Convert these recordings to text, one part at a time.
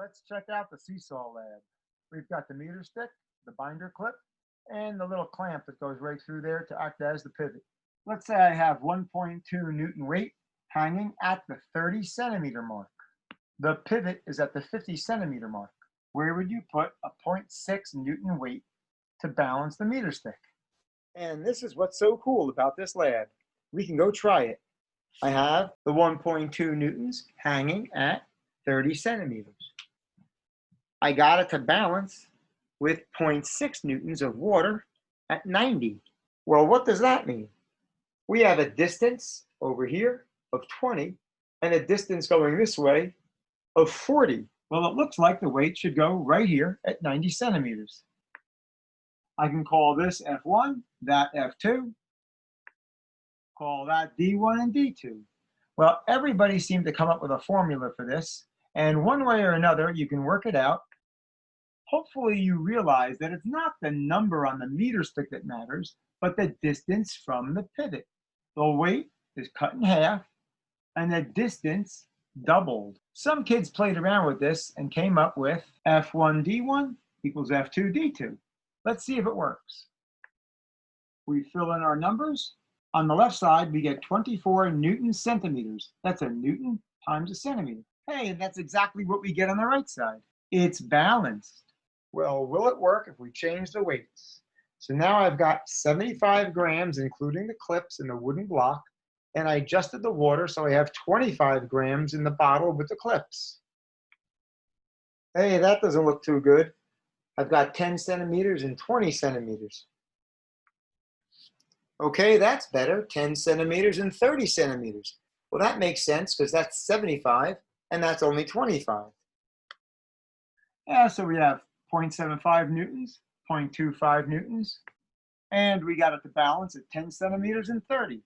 Let's check out the Seesaw Lab. We've got the meter stick, the binder clip, and the little clamp that goes right through there to act as the pivot. Let's say I have 1.2 Newton weight hanging at the 30 centimeter mark. The pivot is at the 50 centimeter mark. Where would you put a 0.6 Newton weight to balance the meter stick? And this is what's so cool about this lab. We can go try it. I have the 1.2 Newtons hanging at 30 centimeters. I got it to balance with 0.6 Newtons of water at 90. Well, what does that mean? We have a distance over here of 20 and a distance going this way of 40. Well, it looks like the weight should go right here at 90 centimeters. I can call this F1, that F2, call that D1 and D2. Well, everybody seemed to come up with a formula for this, and one way or another, you can work it out. Hopefully you realize that it's not the number on the meter stick that matters, but the distance from the pivot. The weight is cut in half, and the distance doubled. Some kids played around with this and came up with F1D1 equals F2D2. Let's see if it works. We fill in our numbers. On the left side, we get 24 Newton centimeters. That's a Newton times a centimeter. Hey, that's exactly what we get on the right side. It's balanced. Well, will it work if we change the weights? So now I've got 75 grams, including the clips and the wooden block, and I adjusted the water so I have 25 grams in the bottle with the clips. Hey, that doesn't look too good. I've got 10 centimeters and 20 centimeters. Okay, that's better, 10 centimeters and 30 centimeters. Well, that makes sense because that's 75 and that's only 25. Yeah, so we have 0.75 newtons, 0.25 newtons, and we got it to balance at 10 centimeters and 30.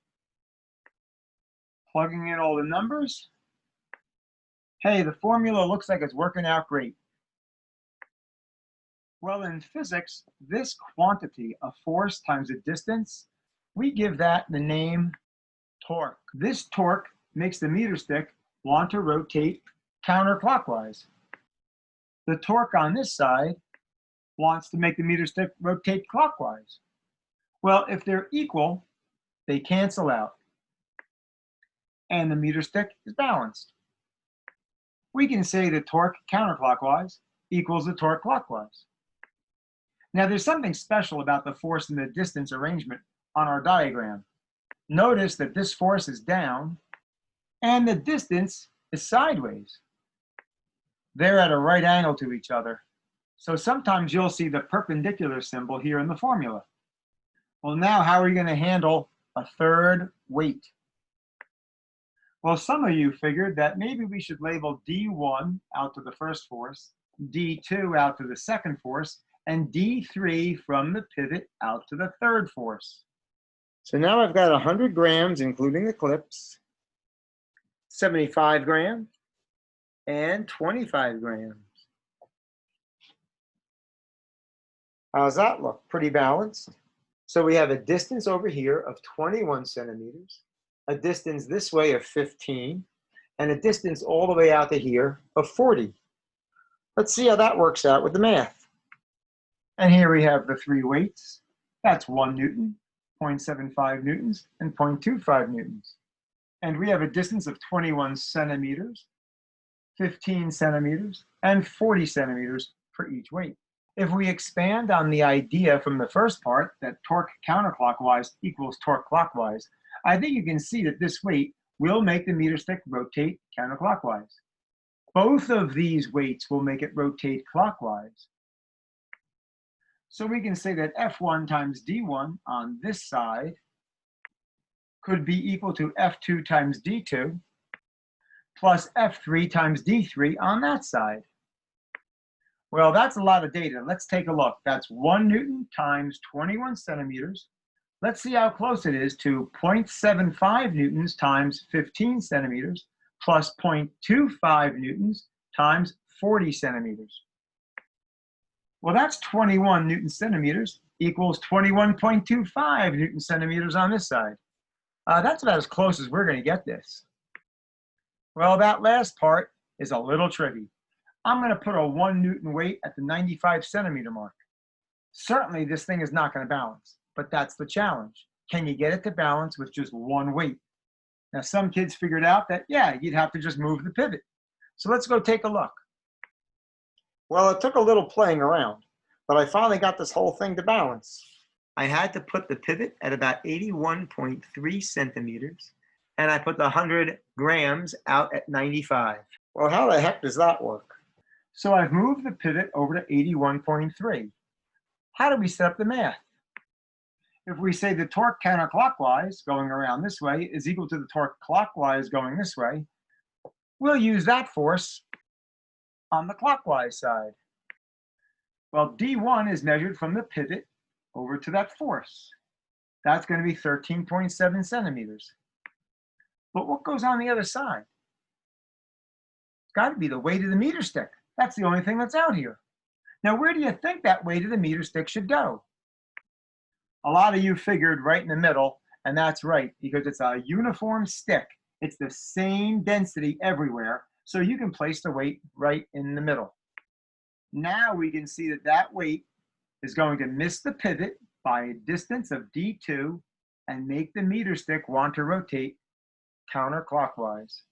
Plugging in all the numbers. Hey, the formula looks like it's working out great. Well, in physics, this quantity of force times a distance, we give that the name torque. This torque makes the meter stick want to rotate counterclockwise. The torque on this side wants to make the meter stick rotate clockwise. Well, if they're equal, they cancel out, and the meter stick is balanced. We can say the torque counterclockwise equals the torque clockwise. Now, there's something special about the force and the distance arrangement on our diagram. Notice that this force is down and the distance is sideways. They're at a right angle to each other. So sometimes you'll see the perpendicular symbol here in the formula. Well, now how are you going to handle a third weight? Well, some of you figured that maybe we should label D1 out to the first force, D2 out to the second force, and D3 from the pivot out to the third force. So now I've got 100 grams, including the clips, 75 grams, and 25 grams. How's that look? Pretty balanced. So we have a distance over here of 21 centimeters, a distance this way of 15, and a distance all the way out to here of 40. Let's see how that works out with the math. And here we have the three weights. That's 1 Newton, 0.75 newtons, and 0.25 newtons. And we have a distance of 21 centimeters, 15 centimeters, and 40 centimeters for each weight. If we expand on the idea from the first part that torque counterclockwise equals torque clockwise, I think you can see that this weight will make the meter stick rotate counterclockwise. Both of these weights will make it rotate clockwise. So we can say that F1 times D1 on this side could be equal to F2 times D2 plus F3 times D3 on that side. Well, that's a lot of data. Let's take a look. That's 1 Newton times 21 centimeters. Let's see how close it is to 0.75 newtons times 15 centimeters plus 0.25 newtons times 40 centimeters. Well, that's 21 Newton centimeters equals 21.25 Newton centimeters on this side. That's about as close as we're going to get this. Well, that last part is a little tricky. I'm going to put a 1 Newton weight at the 95 centimeter mark. Certainly this thing is not going to balance, but that's the challenge. Can you get it to balance with just 1 weight? Now some kids figured out that, yeah, you'd have to just move the pivot. So let's go take a look. Well, it took a little playing around, but I finally got this whole thing to balance. I had to put the pivot at about 81.3 centimeters, and I put the 100 grams out at 95. Well, how the heck does that work? So I've moved the pivot over to 81.3. How do we set up the math? If we say the torque counterclockwise going around this way is equal to the torque clockwise going this way, we'll use that force on the clockwise side. Well, D1 is measured from the pivot over to that force. That's going to be 13.7 centimeters. But what goes on the other side? It's got to be the weight of the meter stick. That's the only thing that's out here. Now, where do you think that weight of the meter stick should go? A lot of you figured right in the middle, and that's right, because it's a uniform stick. It's the same density everywhere, so you can place the weight right in the middle. Now we can see that that weight is going to miss the pivot by a distance of D2 and make the meter stick want to rotate counterclockwise.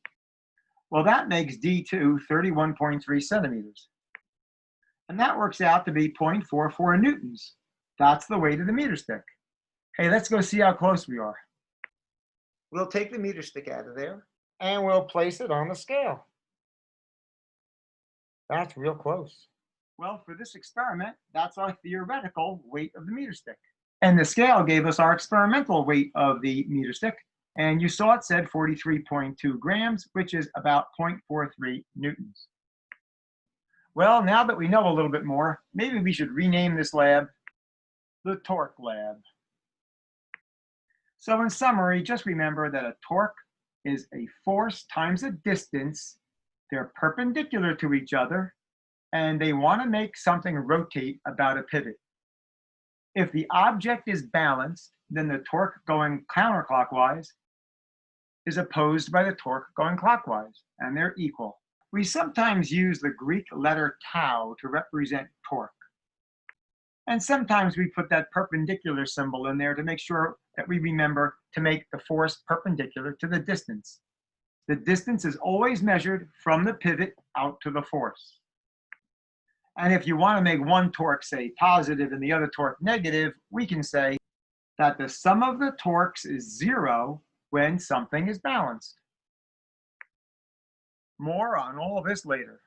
Well, that makes D2 31.3 centimeters. And that works out to be 0.44 newtons. That's the weight of the meter stick. Hey, let's go see how close we are. We'll take the meter stick out of there and we'll place it on the scale. That's real close. Well, for this experiment, that's our theoretical weight of the meter stick. And the scale gave us our experimental weight of the meter stick. And you saw it said 43.2 grams, which is about 0.43 newtons. Well, now that we know a little bit more, maybe we should rename this lab the torque lab. So in summary, just remember that a torque is a force times a distance. They're perpendicular to each other, and they want to make something rotate about a pivot. If the object is balanced, then the torque going counterclockwise is opposed by the torque going clockwise, and they're equal. We sometimes use the Greek letter tau to represent torque. And sometimes we put that perpendicular symbol in there to make sure that we remember to make the force perpendicular to the distance. The distance is always measured from the pivot out to the force. And if you want to make one torque, say, positive and the other torque negative, we can say that the sum of the torques is 0 when something is balanced. More on all of this later.